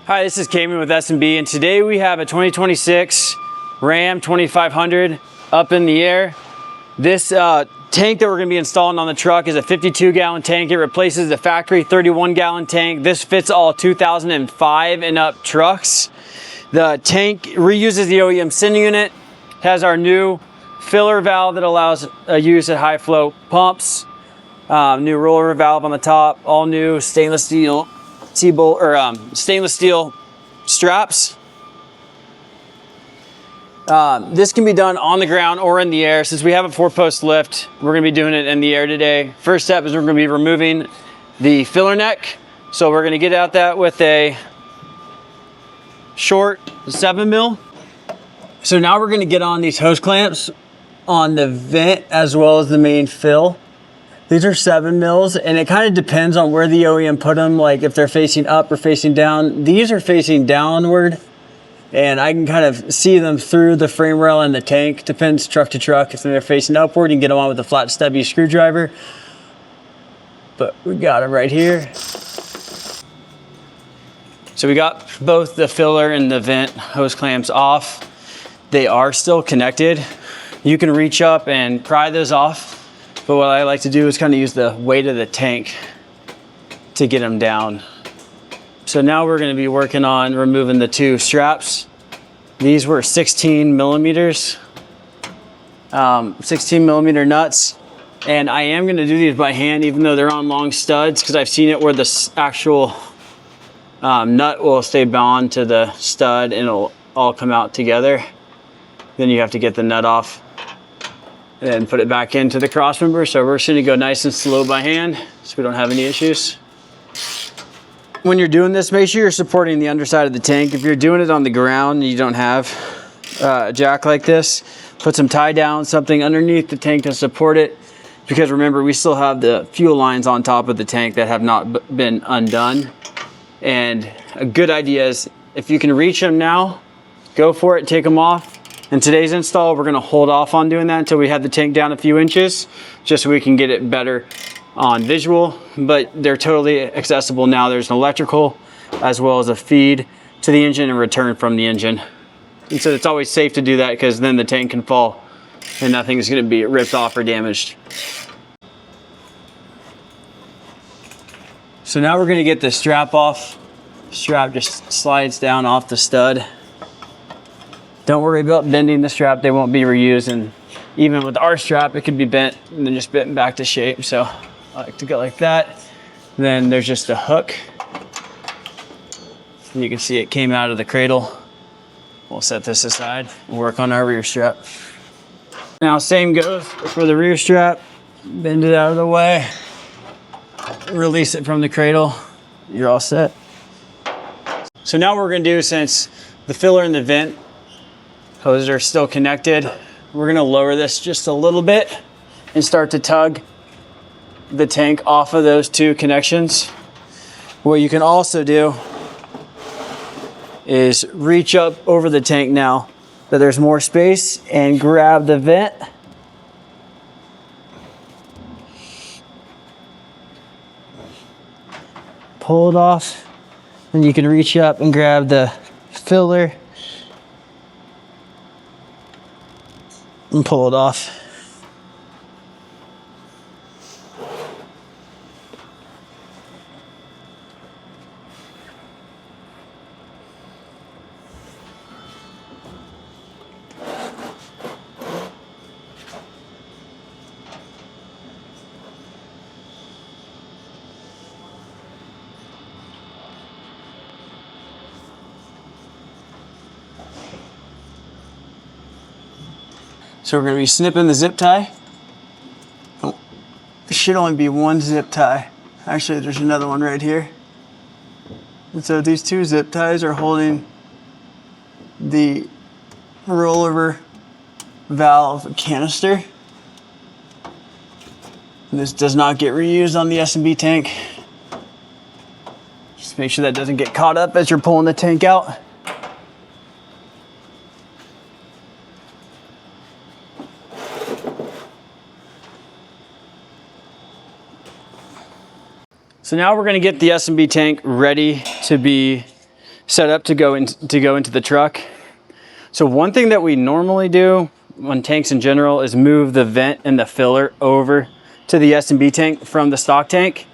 Hi, this is Cayman with S&B, and today we have a 2026 Ram 2500 up in the air. This tank that we're going to be installing on the truck is a 52-gallon tank. It replaces the factory 31-gallon tank. This fits all 2005 and up trucks. The tank reuses the OEM sending unit, has our new filler valve that allows use at high flow pumps, new rollover valve on the top, all new stainless steel stainless steel straps. This can be done on the ground or in the air. Since we have a 4-post lift, we're going to be doing it in the air today. First step is we're going to be removing the filler neck. So we're going to get out that with a short 7 mil. So now we're going to get on these hose clamps on the vent as well as the main fill. These are 7 mils, and it kind of depends on where the OEM put them, like if they're facing up or facing down. These are facing downward, and I can kind of see them through the frame rail and the tank. Depends truck to truck. If they're facing upward, you can get them on with a flat stubby screwdriver. But we got them right here. So we got both the filler and the vent hose clamps off. They are still connected. You can reach up and pry those off. But what I like to do is kind of use the weight of the tank to get them down. So now we're going to be working on removing the 2 straps. These were 16 millimeters, 16 millimeter nuts. And I am going to do these by hand, even though they're on long studs, because I've seen it where the actual nut will stay bound to the stud and it'll all come out together. Then you have to get the nut off and put it back into the cross member. So we're just gonna go nice and slow by hand so we don't have any issues. When you're doing this, make sure you're supporting the underside of the tank. If you're doing it on the ground and you don't have a jack like this, put some tie down, something underneath the tank to support it. Because remember, we still have the fuel lines on top of the tank that have not been undone. And a good idea is if you can reach them now, go for it, take them off. In today's install, we're gonna hold off on doing that until we have the tank down a few inches, just so we can get it better on visual, but they're totally accessible now. There's an electrical as well as a feed to the engine and return from the engine. And so it's always safe to do that because then the tank can fall and nothing is gonna be ripped off or damaged. So now we're gonna get the strap off. Strap just slides down off the stud. Don't worry about bending the strap, they won't be reused, and even with our strap, it could be bent and then just bent back to shape. So I like to go like that. Then there's just a hook. And you can see it came out of the cradle. We'll set this aside and work on our rear strap. Now same goes for the rear strap. Bend it out of the way. Release it from the cradle. You're all set. So now what we're gonna do, since the filler and the vent hoses are still connected, we're gonna lower this just a little bit and start to tug the tank off of those 2 connections. What you can also do is reach up over the tank now that there's more space and grab the vent. Pull it off, and you can reach up and grab the filler and pull it off. So we're going to be snipping the zip tie. Oh, there should only be 1 zip tie. Actually, there's another one right here. And so these 2 zip ties are holding the rollover valve canister. And this does not get reused on the S&B tank. Just make sure that doesn't get caught up as you're pulling the tank out. So now we're going to get the S&B tank ready to be set up to go into the truck. So one thing that we normally do on tanks in general is move the vent and the filler over to the S&B tank from the stock tank.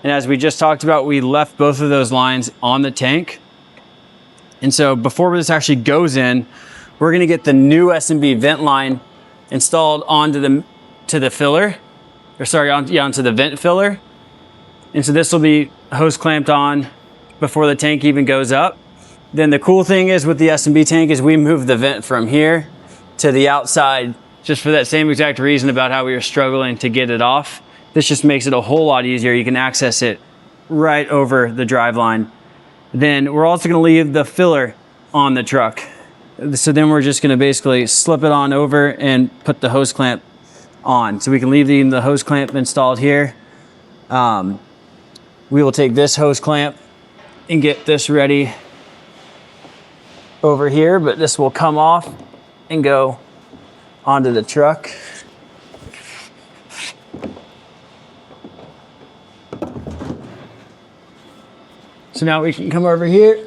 And as we just talked about, we left both of those lines on the tank. And so before this actually goes in, we're gonna get the new S&B vent line installed onto the filler, or sorry, onto the vent filler. And so this will be hose clamped on before the tank even goes up. Then the cool thing is with the S&B tank is we move the vent from here to the outside just for that same exact reason about how we were struggling to get it off. This just makes it a whole lot easier. You can access it right over the drive line. Then we're also gonna leave the filler on the truck. So then we're just gonna basically slip it on over and put the hose clamp on. So we can leave the hose clamp installed here. We will take this hose clamp and get this ready over here, but this will come off and go onto the truck. So now we can come over here.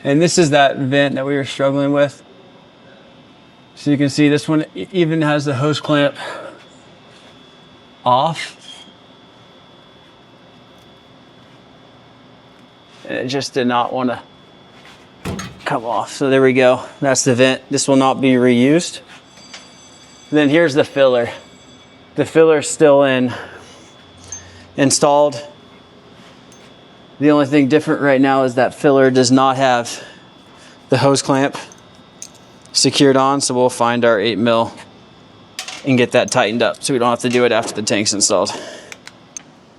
And this is that vent that we were struggling with. So you can see this one even has the hose clamp off. And it just did not want to come off. So there we go. That's the vent. This will not be reused. Then here's the filler. The filler's still installed. The only thing different right now is that filler does not have the hose clamp secured on, so we'll find our 8mm and get that tightened up so we don't have to do it after the tank's installed.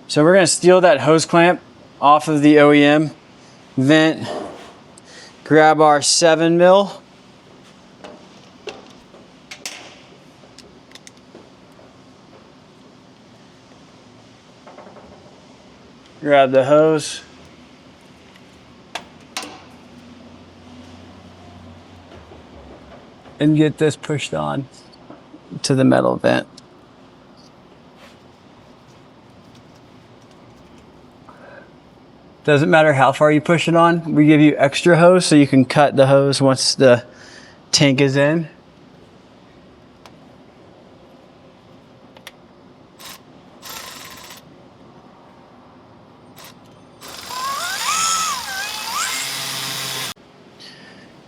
So we're gonna steal that hose clamp off of the OEM vent, grab our 7mm, grab the hose, and get this pushed on to the metal vent. Doesn't matter how far you push it on. We give you extra hose so you can cut the hose once the tank is in.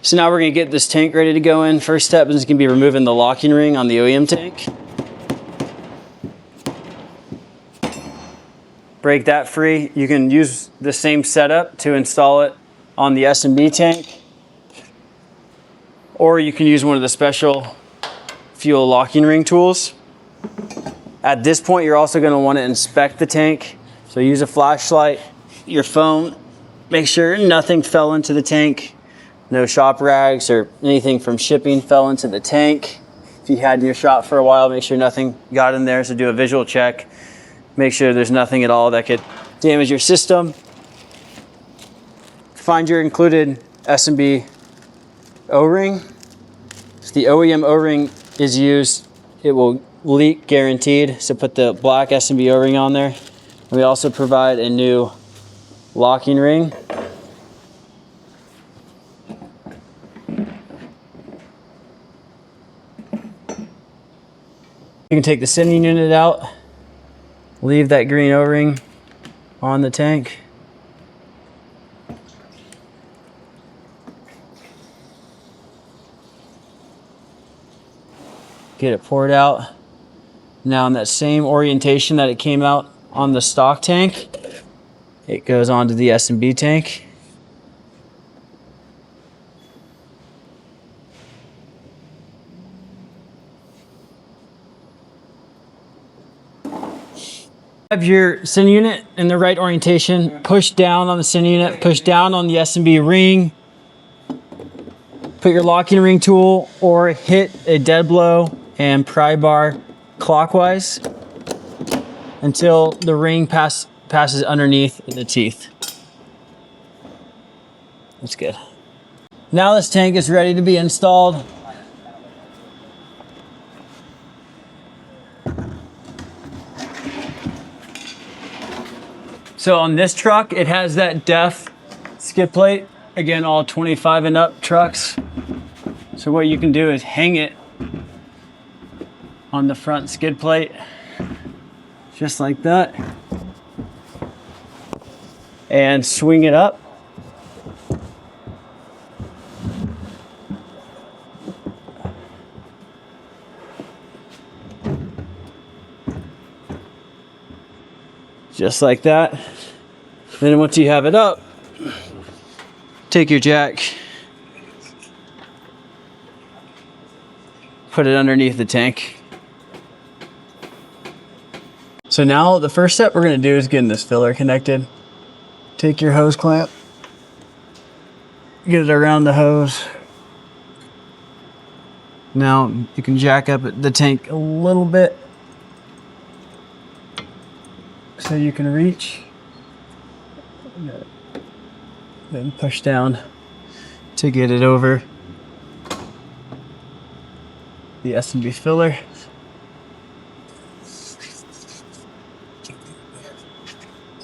So now we're gonna get this tank ready to go in. First step is gonna be removing the locking ring on the OEM tank. Break that free. You can use the same setup to install it on the S&B tank, or you can use one of the special fuel locking ring tools. At this point, you're also gonna wanna inspect the tank. So use a flashlight, your phone, make sure nothing fell into the tank. No shop rags or anything from shipping fell into the tank. If you had in your shop for a while, make sure nothing got in there, so do a visual check. Make sure there's nothing at all that could damage your system. Find your included S&B O-ring. If the OEM O-ring is used, it will leak guaranteed, so put the black S&B O-ring on there. And we also provide a new locking ring. You can take the sending unit out, leave that green O-ring on the tank. Get it poured out. Now in that same orientation that it came out on the stock tank, it goes onto the S&B tank. Have your sending unit in the right orientation, push down on the sending unit, push down on the S&B ring, put your locking ring tool or hit a dead blow and pry bar clockwise until the ring passes underneath the teeth. That's good. Now this tank is ready to be installed. So on this truck, it has that DEF skid plate. Again, all 25 and up trucks. So what you can do is hang it on the front skid plate, just like that, and swing it up. Just like that. Then once you have it up, take your jack, put it underneath the tank. So now the first step we're gonna do is getting this filler connected. Take your hose clamp, get it around the hose. Now you can jack up the tank a little bit so you can reach. Then push down to get it over the S&B filler.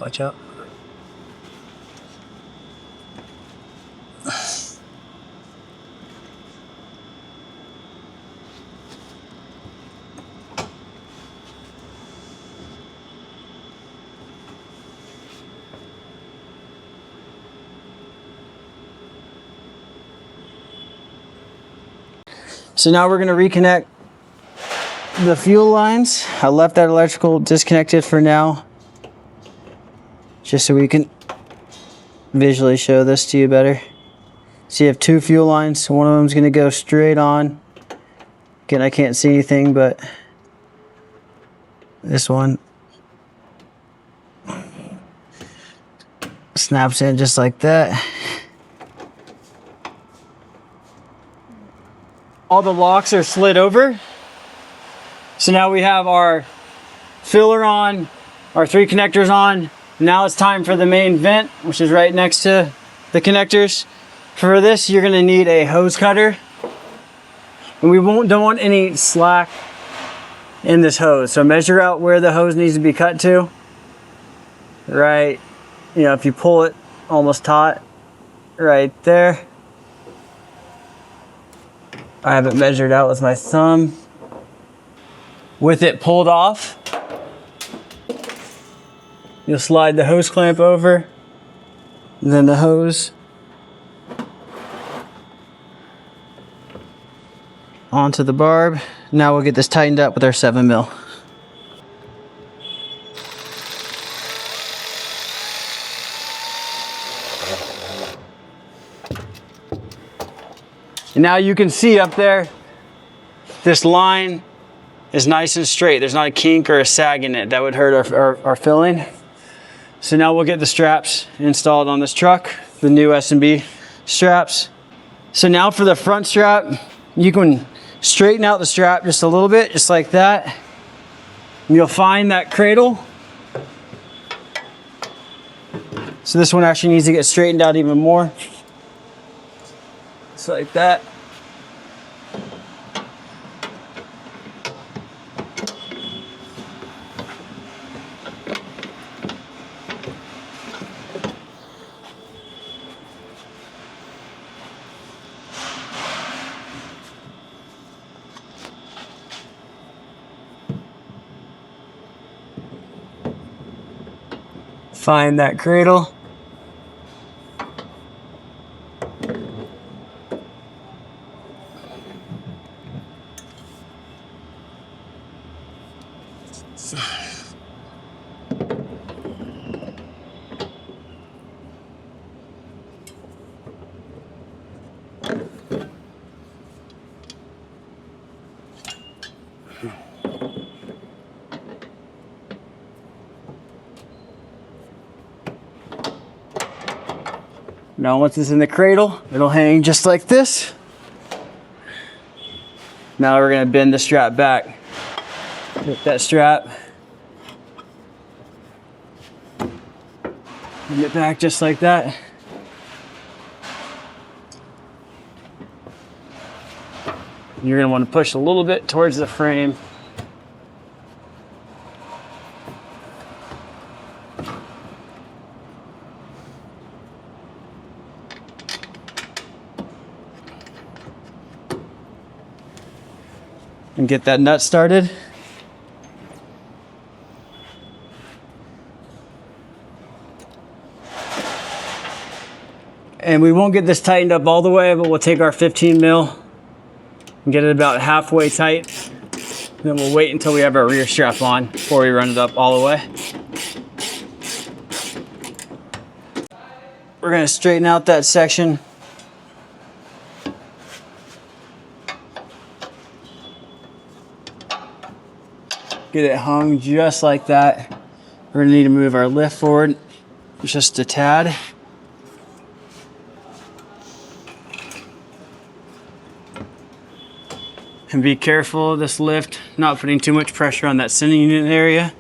Watch out. So now we're going to reconnect the fuel lines. I left that electrical disconnected for now, just so we can visually show this to you better. So you have two fuel lines. One of them is going to go straight on. Again, I can't see anything, but this one snaps in just like that. All the locks are slid over. So now we have our filler on, our three connectors on. Now it's time for the main vent, which is right next to the connectors. For this, you're gonna need a hose cutter. And we don't want any slack in this hose. So measure out where the hose needs to be cut to. Right, if you pull it almost taut, right there. I have it measured out with my thumb. With it pulled off, you'll slide the hose clamp over, then the hose onto the barb. Now we'll get this tightened up with our 7mm. And now you can see up there, this line is nice and straight. There's not a kink or a sag in it that would hurt our filling. So now we'll get the straps installed on this truck, the new S&B straps. So now for the front strap, you can straighten out the strap just a little bit, just like that. And you'll find that cradle. So this one actually needs to get straightened out even more. Just like that. Find that cradle. Now once it's in the cradle, it'll hang just like this. Now we're gonna bend the strap back. Get that strap. Bend it back just like that. You're gonna want to push a little bit towards the frame. and get that nut started. And we won't get this tightened up all the way, but we'll take our 15 mil and get it about halfway tight. Then we'll wait until we have our rear strap on before we run it up all the way. We're going to straighten out that section. Get it hung just like that. We're going to need to move our lift forward just a tad. And be careful of this lift, not putting too much pressure on that sending unit area.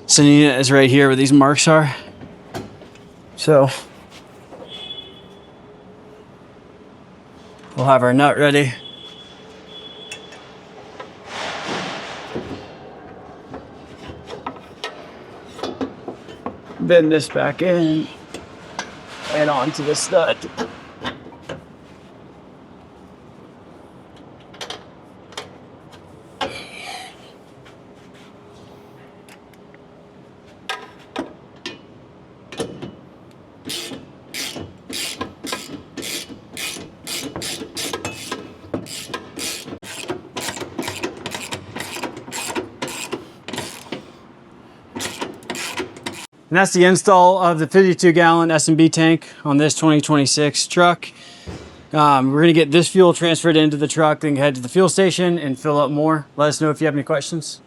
Sending unit is right here where these marks are. So we'll have our nut ready. Bend this back in and onto the stud. And that's the install of the 52-gallon S&B tank on this 2026 truck. We're gonna get this fuel transferred into the truck, then head to the fuel station and fill up more. Let us know if you have any questions.